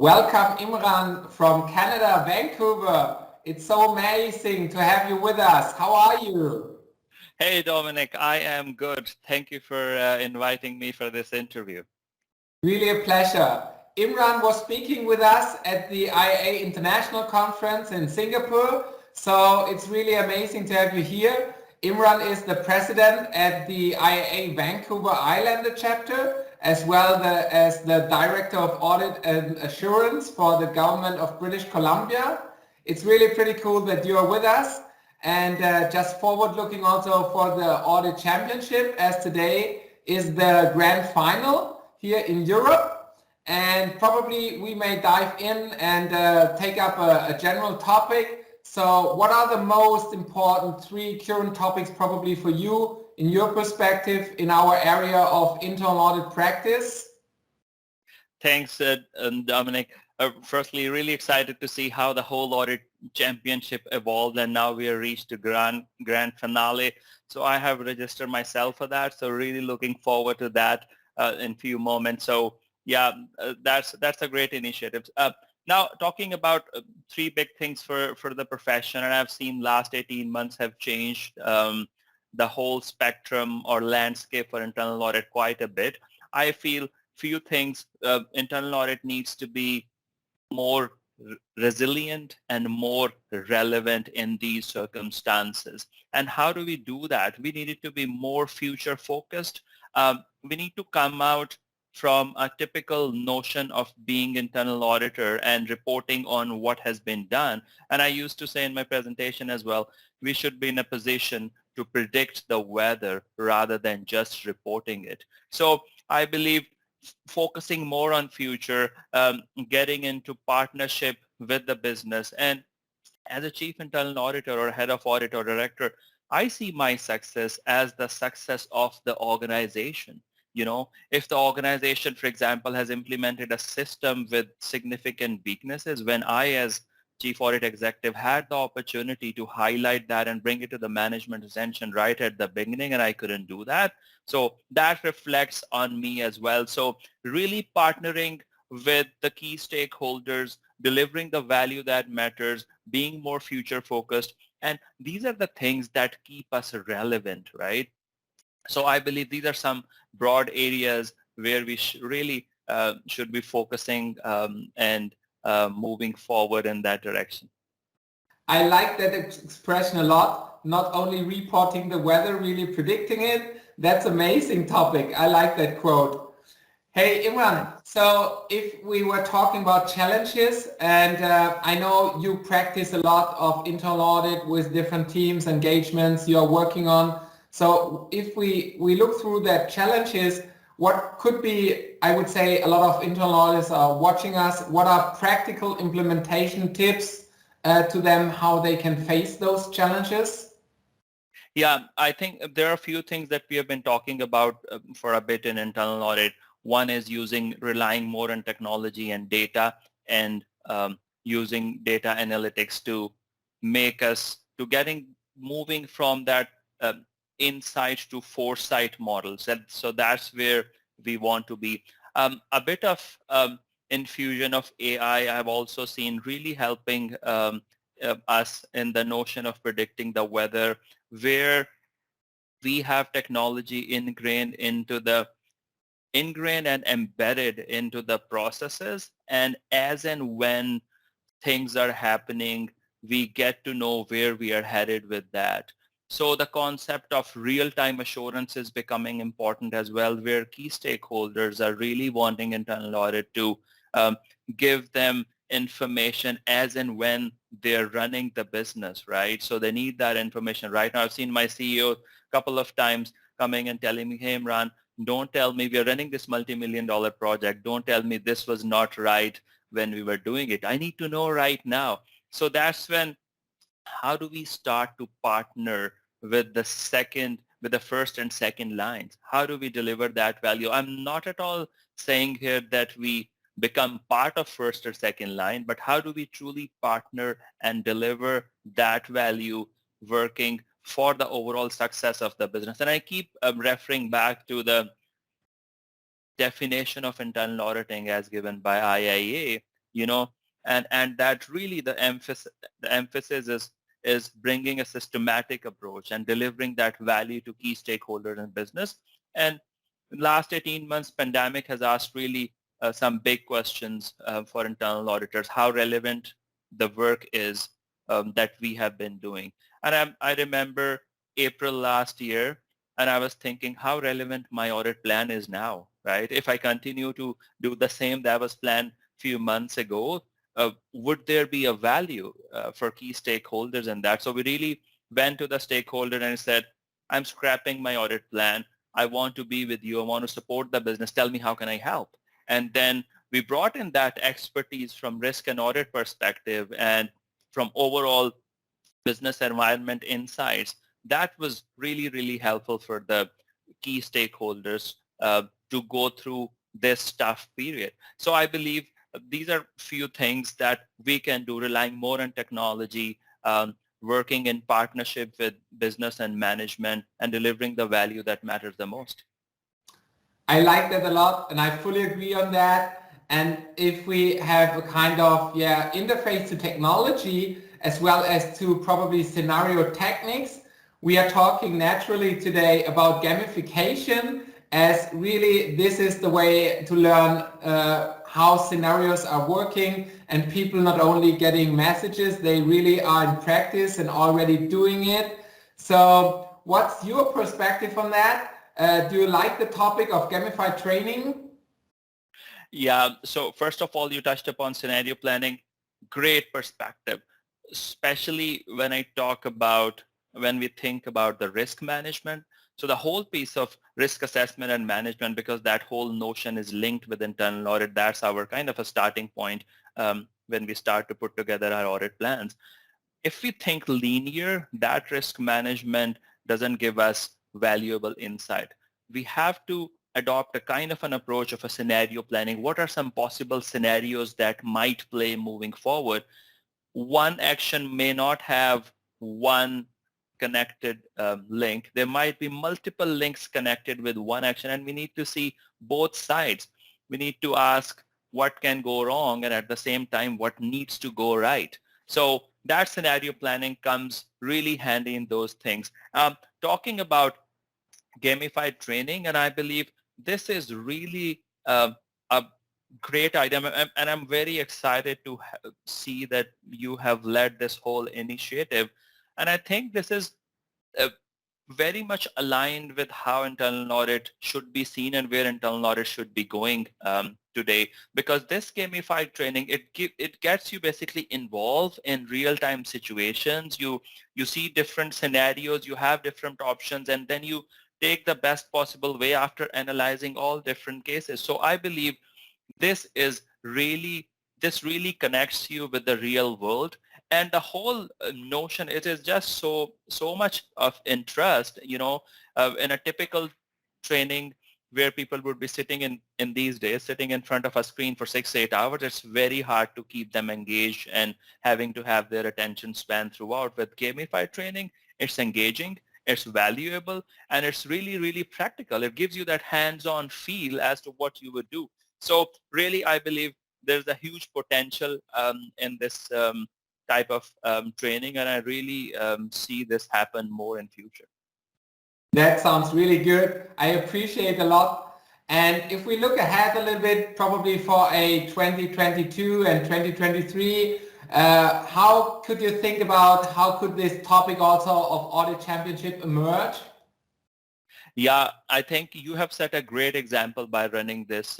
Welcome, Imran from Canada, Vancouver. It's so amazing to have you with us. How are you? Hey, Dominic, I am good. Thank you for inviting me for this interview. Really a pleasure. Imran was speaking with us at the IIA International Conference in Singapore, so it's really amazing to have you here. Imran is the president at the IIA Vancouver Islander chapter, as well as the director of audit and assurance for the government of British Columbia. It's really pretty cool that you're with us, and just forward looking also for the Audit Championship, as today is the grand final here in Europe, and probably we may dive in and take up a general topic. So what are the most important three current topics probably for you in your perspective in our area of internal audit practice? Thanks, Dominic. Firstly, really excited to see how the whole Audit Championship evolved, and now we have reached the grand finale. So I have registered myself for that. So really looking forward to that in a few moments. So yeah, that's a great initiative. Now talking about three big things for the profession, and I've seen last 18 months have changed the whole spectrum or landscape for internal audit quite a bit. I feel few things. Internal audit needs to be more resilient and more relevant in these circumstances. And how do we do that? We need it to be more future focused. We need to come out from a typical notion of being internal auditor and reporting on what has been done. And I used to say in my presentation as well, we should be in a position to predict the weather rather than just reporting it. So I believe focusing more on future, getting into partnership with the business. And as a chief internal auditor or head of audit or director, I see my success as the success of the organization. You know, if the organization, for example, has implemented a system with significant weaknesses, when I, as chief audit executive, had the opportunity to highlight that and bring it to the management attention right at the beginning, and I couldn't do that. So that reflects on me as well. So really partnering with the key stakeholders, delivering the value that matters, being more future focused. And these are the things that keep us relevant, right? So I believe these are some broad areas where we really should be focusing and moving forward in that direction. I like that expression a lot. Not only reporting the weather, really predicting it. That's amazing topic. I like that quote. Hey, Imran, so if we were talking about challenges, and I know you practice a lot of internal audit with different teams, engagements you're working on. So if we look through that challenges, what could be, I would say, a lot of internal auditors are watching us. What are practical implementation tips to them, how they can face those challenges? Yeah, I think there are a few things that we have been talking about for a bit in internal audit. One is relying more on technology and data, and using data analytics to make us moving from that insight to foresight models. And so that's where we want to be. A bit of infusion of AI I've also seen really helping us in the notion of predicting the weather, where we have technology ingrained and embedded into the processes, and as and when things are happening, we get to know where we are headed with that. So the concept of real-time assurance is becoming important as well, where key stakeholders are really wanting internal audit to give them information as and when they're running the business, right? So they need that information. Right now, I've seen my CEO a couple of times coming and telling me, hey, Imran, don't tell me we are running this multi-million-dollar project. Don't tell me this was not right when we were doing it. I need to know right now. So that's when, how do we start to partner with the first and second lines? How do we deliver that value? I'm not at all saying here that we become part of first or second line, but how do we truly partner and deliver that value working for the overall success of the business? And I keep referring back to the definition of internal auditing as given by IIA, and that really the emphasis is bringing a systematic approach and delivering that value to key stakeholders in business. And last 18 months, pandemic has asked really some big questions for internal auditors, how relevant the work is that we have been doing. And I remember April last year, and I was thinking how relevant my audit plan is now, right? If I continue to do the same that was planned few months ago, would there be a value for key stakeholders in that? So we really went to the stakeholder and said, I'm scrapping my audit plan. I want to be with you. I want to support the business. Tell me, how can I help? And then we brought in that expertise from risk and audit perspective and from overall business environment insights. That was really, really helpful for the key stakeholders to go through this tough period. So I believe these are few things that we can do, relying more on technology, working in partnership with business and management, and delivering the value that matters the most. I like that a lot, and I fully agree on that. And if we have a kind of interface to technology as well as to probably scenario techniques, we are talking naturally today about gamification, as really this is the way to learn how scenarios are working, and people not only getting messages, they really are in practice and already doing it. So what's your perspective on that? Do you like the topic of gamified training? Yeah, so first of all, you touched upon scenario planning. Great perspective, especially when we think about the risk management. So the whole piece of risk assessment and management, because that whole notion is linked with internal audit, that's our kind of a starting point when we start to put together our audit plans. If we think linear, that risk management doesn't give us valuable insight. We have to adopt a kind of an approach of a scenario planning. What are some possible scenarios that might play moving forward? One action may not have one connected link. There might be multiple links connected with one action, and we need to see both sides. We need to ask what can go wrong, and at the same time, what needs to go right. So that scenario planning comes really handy in those things. Talking about gamified training, and I believe this is really a great item, and I'm very excited to see that you have led this whole initiative. And I think this is very much aligned with how internal audit should be seen and where internal audit should be going today, because this gamified training, it gets you basically involved in real-time situations. You see different scenarios, you have different options, and then you take the best possible way after analyzing all different cases. So I believe this really connects you with the real world, and the whole notion, it is just so much of interest, in a typical training where people would be sitting in these days, sitting in front of a screen for 6-8 hours. It's very hard to keep them engaged and having to have their attention span throughout. With gamified training, it's engaging, it's valuable, and it's really, really practical. It gives you that hands-on feel as to what you would do. So really, I believe there's a huge potential in this type of training, and I really see this happen more in future. That sounds really good. I appreciate a lot. And if we look ahead a little bit, probably for a 2022 and 2023, how could you think about how could this topic also of Audit Championship emerge? Yeah, I think you have set a great example by running this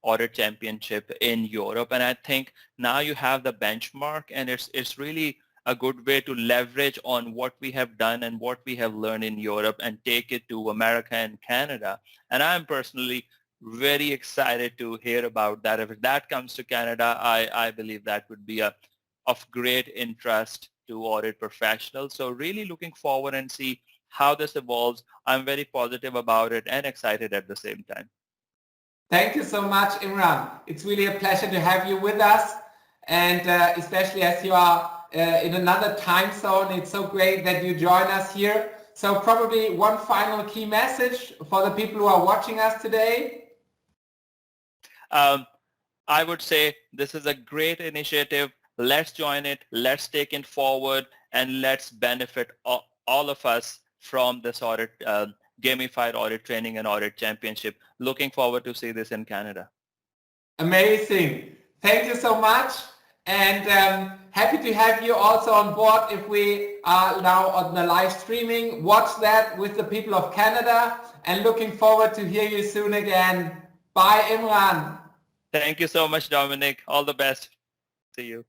Audit Championship in Europe, and I think now you have the benchmark, and it's really a good way to leverage on what we have done and what we have learned in Europe and take it to America and Canada. And I'm personally very excited to hear about that. If that comes to Canada, I believe that would be of great interest to audit professionals. So really looking forward and see how this evolves. I'm very positive about it and excited at the same time. Thank you so much, Imran. It's really a pleasure to have you with us, and especially as you are in another time zone, it's so great that you join us here. So probably one final key message for the people who are watching us today. I would say this is a great initiative. Let's join it. Let's take it forward, and let's benefit all of us from this audit, gamified audit training and audit championship. Looking forward to see this in Canada. Amazing. Thank you so much. And happy to have you also on board if we are now on the live streaming. Watch that with the people of Canada and looking forward to hear you soon again. Bye, Imran. Thank you so much, Dominic. All the best. See you.